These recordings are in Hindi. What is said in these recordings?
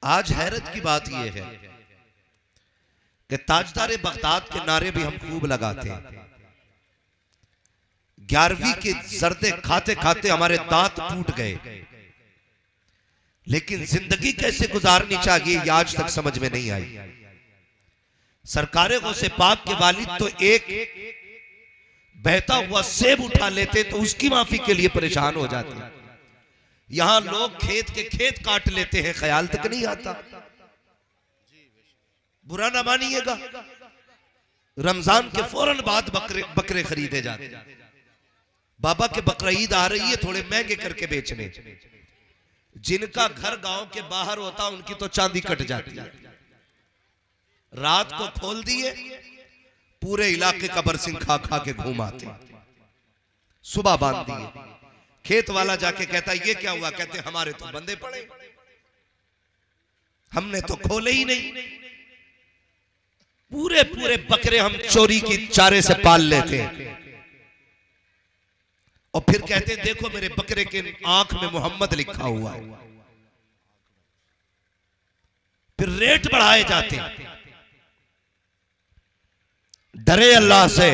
आज हैरत की बात यह है कि ताजदार बगदाद के नारे भी हम खूब लगाते हैं। 11वीं के जर्दे खाते खाते हमारे दांत टूट गए, लेकिन जिंदगी कैसे गुजारनी चाहिए ये आज तक समझ में नहीं आई। सरकारे गौसे पाक के वालिद तो एक बहता हुआ सेब उठा लेते तो उसकी माफी के लिए परेशान हो जाते हैं। यहां लोग खेत के खेत काट लेते हैं, ख्याल तक नहीं आता। बुरा ना मानिएगा, रमजान के फौरन बाद बकरे खरीदे जाते हैं। बाबा के बकरा ईद आ रही है, थोड़े महंगे करके बेचने। जिनका घर गांव के बाहर होता उनकी तो चांदी कट जाती है। रात को खोल दिए, पूरे इलाके का बरसिंग खा खा के घूमाते। सुबह बांध दिए, खेत वाला जाके कहता ये क्या हुआ? कहते हमारे तो बंदे पड़े, हमने तो खोले ही नहीं। पूरे पूरे बकरे हम चोरी की चारे से पाल लेते हैं और फिर कहते हैं देखो मेरे बकरे के आंख में मोहम्मद लिखा हुआ है। फिर रेट बढ़ाए जाते हैं। डरे अल्लाह से।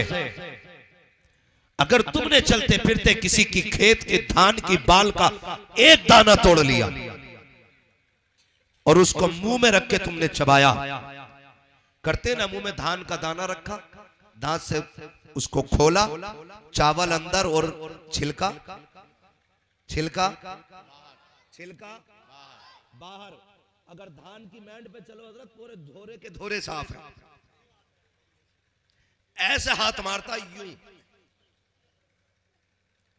अगर तुमने चलते फिरते किसी की खेत के धान की बाल का एक दाना तोड़ लिया और उसको मुंह में रख के तुमने चबाया, करते ना मुंह में धान का दाना रखा, दांत से उसको खोला, चावल अंदर और छिलका छिलका छिलका बाहर। अगर धान की मैंड पे चलो हजरत, पूरे धोरे के धोरे साफ है। ऐसे हाथ मारता यूं,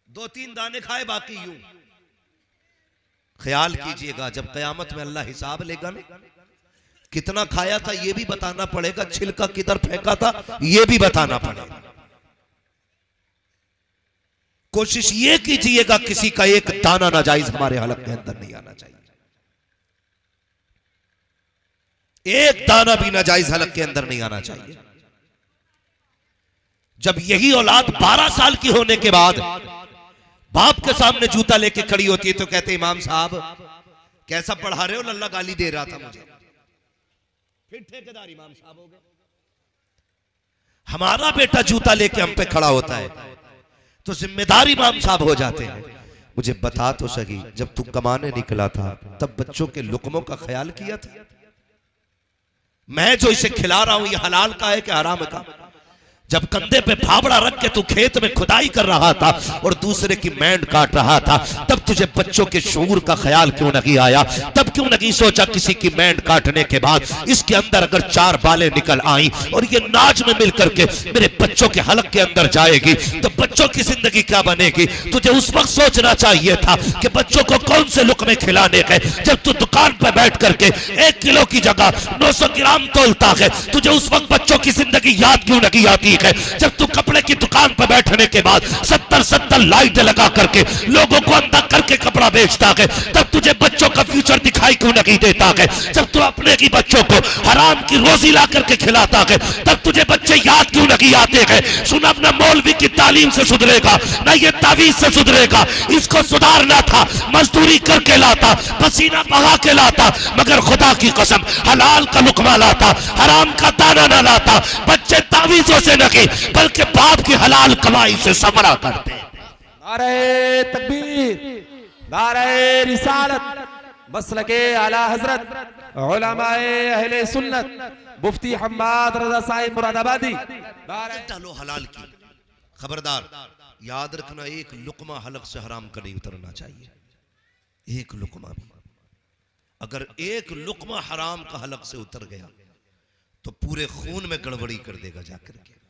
2-3 दाने खाए, बाकी यूं। ख्याल कीजिएगा जब कयामत में अल्लाह हिसाब लेगा ना, कितना खाया था यह भी बताना पड़ेगा, छिलका किधर फेंका था यह भी बताना पड़ेगा। कोशिश ये कीजिएगा किसी का एक दाना नाजायज हमारे हलक के अंदर नहीं आना चाहिए। एक दाना भी नाजायज हलक के अंदर नहीं आना चाहिए। जब यही औलाद 12 साल की होने के बाद बाप के सामने जूता लेके खड़ी होती है तो कहते इमाम साहब कैसा पढ़ा रहे हो, लल्ला गाली दे रहा था मुझे। फिर ठेकेदार इमाम साहब हो गए। हमारा बेटा जूता लेके हम पे खड़ा होता है तो जिम्मेदार इमाम साहब हो जाते हैं। मुझे बता तो सही, जब तू कमाने निकला था तब बच्चों के लुकमों का ख्याल किया था? मैं जो इसे खिला रहा हूं ये हलाल का है कि हराम का? जब कंधे पे फावड़ा रख के तू खेत में खुदाई कर रहा था और दूसरे की मैंड काट रहा था, तब तुझे बच्चों के शऊर का ख्याल क्यों नहीं आया? तब क्यों नहीं सोचा किसी की मैंड काटने के बाद इसके अंदर अगर 4 बालें निकल आई और ये नाज में मिलकर के मेरे बच्चों के हलक के अंदर जाएगी तो बच्चों की जिंदगी क्या बनेगी? तुझे उस वक्त सोचना चाहिए था कि बच्चों को कौन से लुकमे खिलाने के, जब तू दुकान पर बैठ करके 1 किलो की जगह 900 ग्राम तोलता है। तुझे उस वक्त बच्चों की जिंदगी याद क्यों नहीं आती है? जब तू कपड़े की दुकान पर बैठने के बाद 70 लाइटें लगा करके लोगों को अंधा करके कपड़ा बेचता है, तब तुझे बच्चों का फ्यूचर दिखाई क्यों नहीं देता है? जब तू अपने की बच्चों को हराम की रोजी ला करके खिलाता है, तब तुझे बच्चे याद क्यों नहीं आते हैं? सुन, अपना मौलवी की तालीम से सुधरेगा ना ये तावीज से सुधरेगा। इसको सुधारना था, मजदूरी करके लाता, पसीना बहा के लाता, मगर खुदा की कसम हलाल का लुकमा लाता, हराम का दाना ना लाता। बच्चे तावीजों से नहीं बल्कि बाप की हलाल कमाई से समरा करते। नारे तकबीर, नारे रिसालत, मसलके आला हजरत उलमाए अहले सुन्नत मुफ्ती हम्माद रजा साहिब मुरादाबादी। डालो हलाल की, खबरदार याद रखना एक लुकमा हलक से हराम का नहीं उतरना चाहिए। एक लुकमा भी, अगर एक लुकमा हराम का हलक से उतर गया तो पूरे खून में गड़बड़ी कर देगा जाकर के।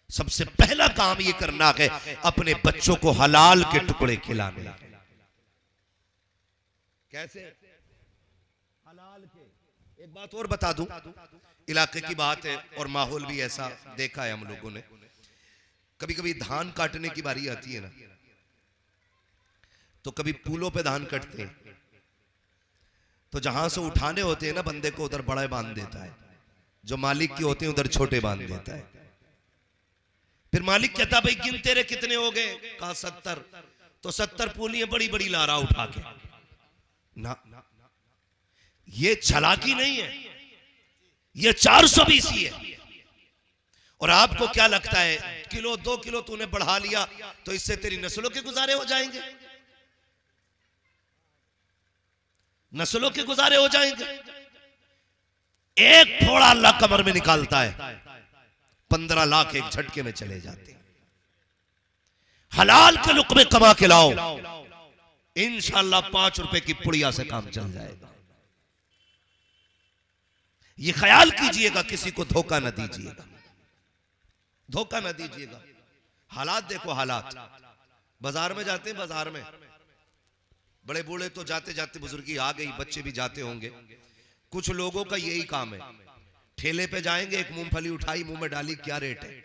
सबसे पहला काम ये करना है अपने बच्चों को हलाल के टुकड़े खिलाने। कैसे? हलाल के। एक बात और बता दूं, इलाके की बात है और माहौल भी ऐसा देखा है हम लोगों ने। कभी कभी धान काटने की बारी आती है ना, तो कभी पुलों पे धान कटते हैं, तो जहां से उठाने होते हैं ना बंदे को उधर बड़े बांध देता है, जो मालिक के होते हैं उधर छोटे बांध देता है। फिर मालिक कहता भाई गिन तेरे कितने हो गए? कहा 70। तो 70 पूलियां बड़ी बड़ी ला रहा उठा के ना, ये चालाकी नहीं है, ये 420 ही है। और आपको क्या लगता है किलो 2 किलो तूने बढ़ा लिया तो इससे तेरी नस्लों के गुजारे हो जाएंगे? नस्लों के गुजारे हो जाएंगे? एक थोड़ा अल्लाह कमर में निकालता है, 15 लाख एक झटके में चले जाते हैं। हलाल के लुक़्मे कमा के लाओ, इंशाअल्लाह 5 रुपए की पुड़िया से काम चल जाएगा। ये ख्याल कीजिएगा, किसी को धोखा न दीजिएगा, धोखा न दीजिएगा। हालात देखो, हालात बाजार में जाते हैं, बाजार में बड़े बूढ़े तो जाते जाते, बुजुर्गी आ गई, बच्चे भी जाते होंगे। कुछ लोगों का यही काम है, ठेले पे जाएंगे, एक मूंगफली उठाई, मुंह में डाली, क्या रेट है?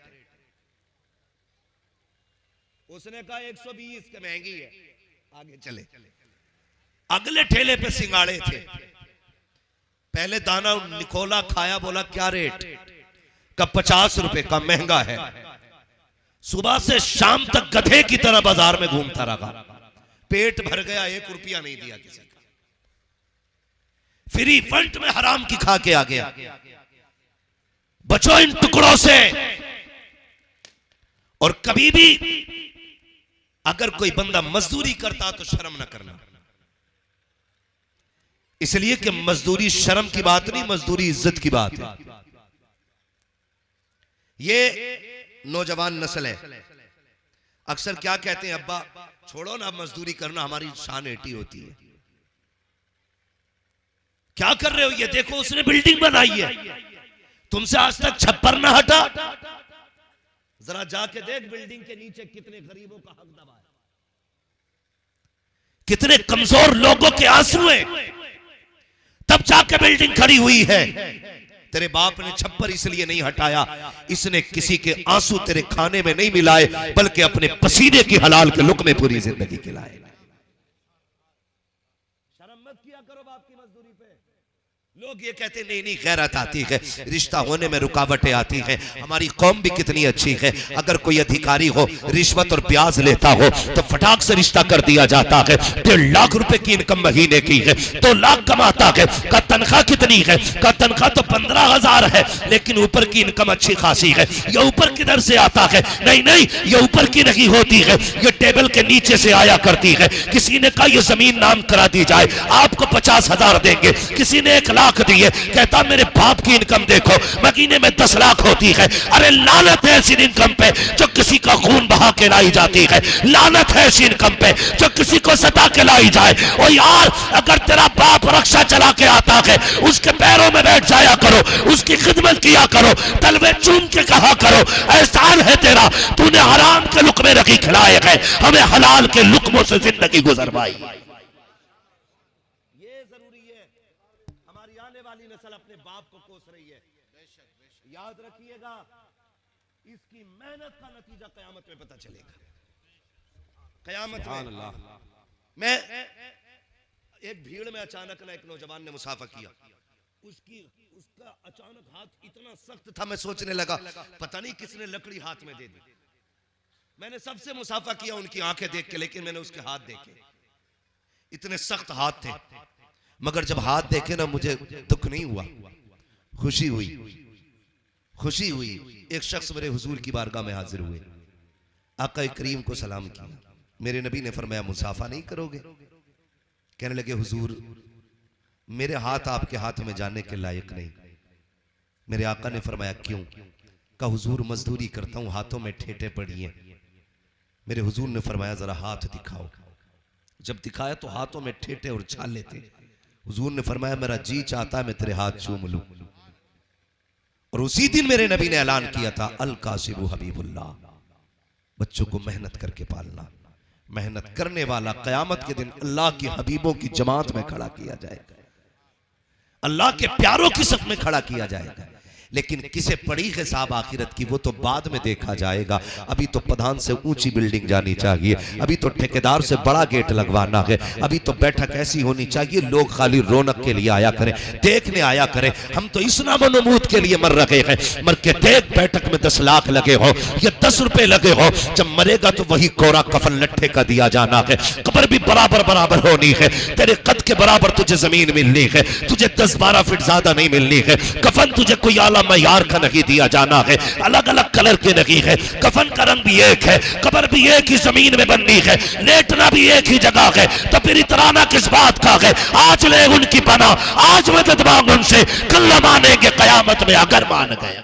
उसने कहा 120 के, महंगी है, आगे चले। अगले ठेले पे सिंगाड़े थे, पहले दाना निकोला, खाया, बोला क्या रेट? का 50 रुपए का, महंगा है। सुबह से शाम तक गधे की तरह बाजार में घूमता रहा, पेट भर गया, 1 रुपया नहीं दिया किसी का। फ्री फंड में हराम की खा के आ गया। बचो इन टुकड़ों से। और कभी भी अगर कोई बंदा मजदूरी करता तो शर्म ना करना, इसलिए कि मजदूरी शर्म की बात नहीं, मजदूरी इज्जत की बात है। ये नौजवान नस्ल है, अक्सर क्या कहते हैं, अब्बा छोड़ो ना, मजदूरी करना हमारी शान एटी होती है। क्या कर रहे हो? ये देखो उसने बिल्डिंग बनाई है, तुमसे आज तक छप्पर ना हटा। जरा जाके देख बिल्डिंग के नीचे कितने गरीबों का हक दबा है, कितने कमजोर लोगों के आंसू हैं, तब जाके बिल्डिंग खड़ी हुई है। तेरे बाप ने छप्पर इसलिए नहीं हटाया, इसने किसी के आंसू तेरे खाने में नहीं मिलाए, बल्कि अपने पसीने की हलाल के लुक़्मे पूरी जिंदगी खिलाए। शर्म मत किया करो बाप की मजदूरी पे। लोग ये कहते नहीं नहीं, गैरत आती है, रिश्ता होने में रुकावटें आती हैं। हमारी कौम भी कितनी अच्छी है, अगर कोई अधिकारी हो रिश्वत और ब्याज लेता हो तो फटाक से रिश्ता कर दिया जाता है। 1.5 लाख रुपए की इनकम महीने की है, 2 लाख कमाता है, का तनख्वाह कितनी है? का तनख्वाह तो 15,000 है, लेकिन ऊपर की इनकम अच्छी खासी है। ये ऊपर किधर से आता है? नहीं नहीं, ये ऊपर की नहीं होती है, ये टेबल के नीचे से आया करती है। किसी ने कहा ये जमीन नाम करा दी जाए, आपको 50,000 देंगे। किसी ने 1 लाख दिए, कहता मेरे बाप की इनकम देखो, महीने में 10 लाख होती है। अरे लानत है ऐसी इनकम पे जो किसी का खून बहा के लाई जाती है, लानत है ऐसी इनकम पे जो किसी को सता के लाई जाए। और यार, अगर तेरा बाप रक्षा चला के आता है, उसके पैरों में बैठ जाया करो, उसकी खिदमत किया करो, तलवे चूम के कहा करो एहसान है तेरा, तूने हराम के लुक़्मे रखी खिलाए हैं, हमें हलाल के लुक़्मों से जिंदगी गुजरवाई। अपने बाप को कोस रही है, याद रखिएगा, इसकी मेहनत का नतीजा कयामत में पता चलेगा। कयामत में मैं एक भीड़ में अचानक ना एक नौजवान ने मुसाफा किया, उसका अचानक हाथ इतना सख्त था, मैं सोचने लगा पता नहीं किसने लकड़ी हाथ में दे दी। मैंने सबसे मुसाफा किया उनकी आंखें देख के, लेकिन मैंने उसके हाथ देखे, इतने सख्त हाथ थे। मगर जब हाथ देखे ना, मुझे दुख नहीं हुआ, खुशी हुई, खुशी हुई। एक शख्स मेरे हुजूर की बारगाह में हाजिर हुए, आका करीम को सलाम किया। मेरे नबी ने फरमाया मुसाफा नहीं करोगे? कहने लगे हुजूर मेरे हाथ आपके हाथ में जाने के लायक नहीं। मेरे आका ने फरमाया क्यों? का हुजूर मजदूरी करता हूं, हाथों में ठेठे पड़ी हैं। मेरे हुजूर ने फरमाया जरा हाथ दिखाओ। जब दिखाया तो हाथों में ठेठे और छाले थे। हुजूर ने फरमाया मेरा जी चाहता है मैं तेरे हाथ चूम लूं। और उसी दिन मेरे नबी ने ऐलान किया था अल कासिबु हबीबुल्लाह, बच्चों को मेहनत करके पालना। मेहनत करने वाला कयामत के दिन अल्लाह की हबीबों की जमात में खड़ा किया जाएगा, अल्लाह के प्यारों की सफ में खड़ा किया जाएगा। लेकिन किसे पड़ी है साहब आखिरत की, वो तो बाद में देखा जाएगा। अभी तो प्रधान से ऊंची बिल्डिंग जानी चाहिए, अभी तो ठेकेदार से बड़ा गेट लगवाना है, अभी तो बैठक ऐसी होनी चाहिए लोग खाली रौनक के लिए आया करें, देखने आया करें। हम तो इस नामो-नमूद के लिए मर रहे हैं, मर के देख बैठक में 10 लाख लगे हो या 10 रुपए लगे हो, जब मरेगा तो वही कोरा कफन लट्ठे का दिया जाना है। कब्र भी बराबर बराबर होनी है, तेरे कद के बराबर तुझे जमीन मिलनी है, तुझे 10-12 फीट ज्यादा नहीं मिलनी है। कफन तुझे कोई आला मयार का नहीं दिया जाना है, अलग अलग कलर के नहीं है। कफन का रंग भी एक है, कब्र भी एक ही जमीन में बननी है, लेटना भी एक ही जगह है। तो फिर इतराना किस बात का है? आज ले उनकी पना, आज मदद मांग उनसे, कल मानेंगे कयामत में अगर मान गए।